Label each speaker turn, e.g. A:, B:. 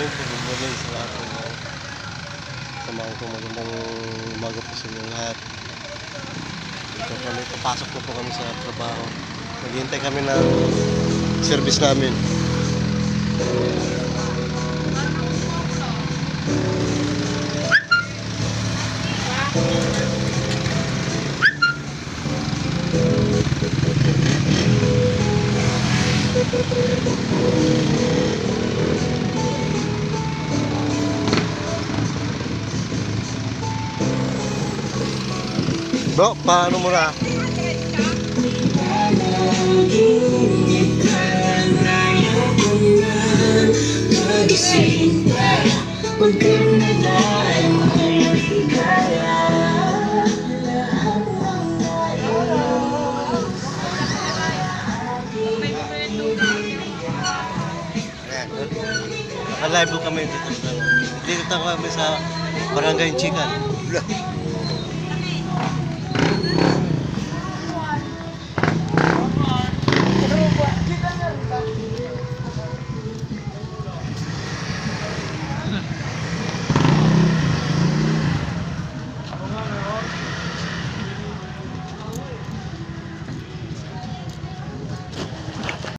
A: good morning sa lahat ng mga samahan ko. Magandang umaga po sa inyo lahat. Dito kami, papasok na po kami sa trabaho. Naghihintay kami ng service namin. Bro, paano mo na? Naka-live kami dito. Dito kami sa Barangay Chican.